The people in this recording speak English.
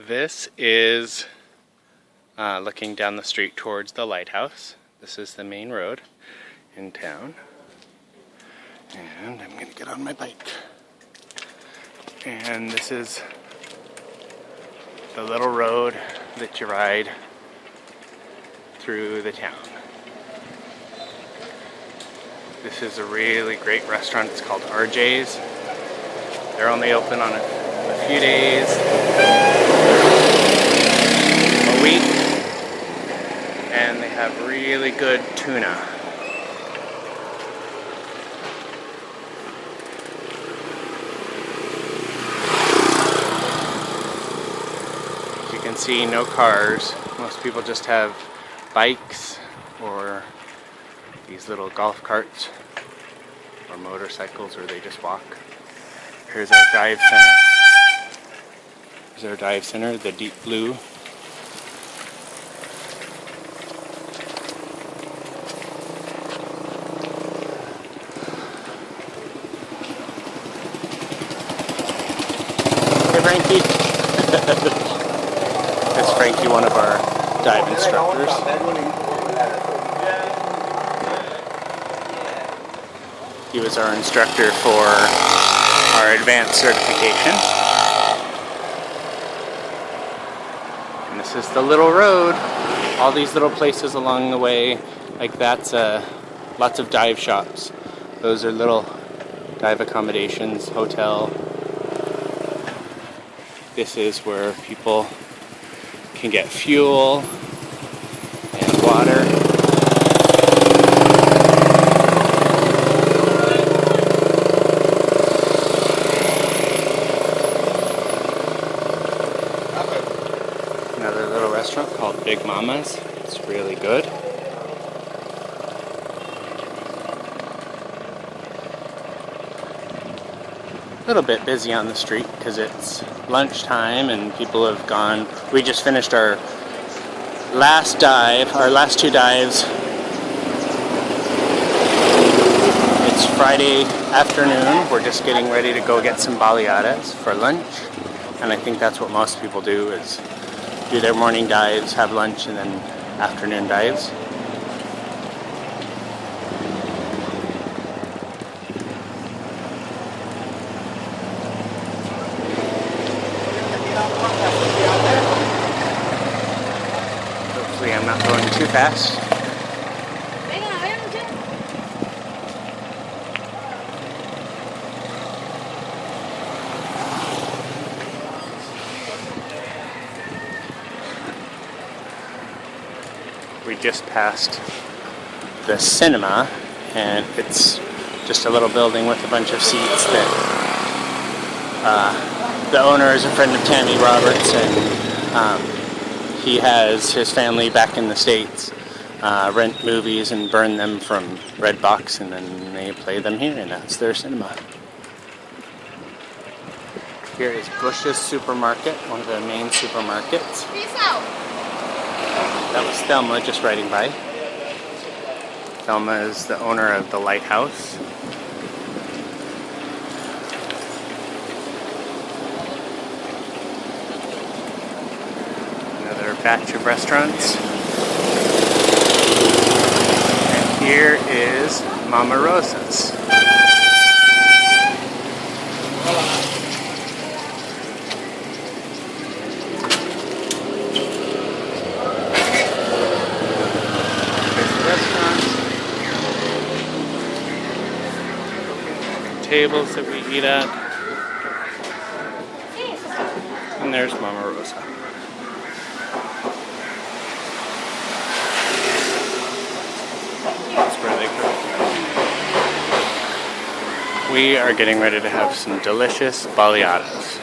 This is looking down the street towards the lighthouse. This is the main road in town. And I'm going to get on my bike. And this is the little road that you ride through the town. This is a really great restaurant. It's called RJ's. They're only open on a few days a week, and they have really good tuna. As you can see, no cars. Most people just have bikes or these little golf carts or motorcycles, or they just walk. Here's our dive center. Here's our dive center, the deep blue. Hey Frankie! That's Frankie, one of our dive instructors. He was our instructor for our advanced certification. And this is the little road. All these little places along the way, like that's lots of dive shops. Those are little dive accommodations, hotel. This is where people can get fuel and water. Another little restaurant called Big Mama's. It's really good. A little bit busy on the street because it's lunchtime and people have gone. We just finished our last two dives. It's Friday afternoon. We're just getting ready to go get some baleadas for lunch. And I think that's what most people do, is do their morning dives, have lunch, and then afternoon dives. Hopefully I'm not going too fast. We just passed the cinema, and it's just a little building with a bunch of seats that the owner is a friend of Tammy Roberts, and he has his family back in the States rent movies and burn them from Redbox, and then they play them here, and that's their cinema. Here is Bush's Supermarket, one of the main supermarkets. Peace out. That was Thelma just riding by. Thelma is the owner of the lighthouse. Another batch of restaurants. And here is Mama Rosa's. Tables that we eat at. And there's Mama Rosa. That's where they cook. We are getting ready to have some delicious baleadas.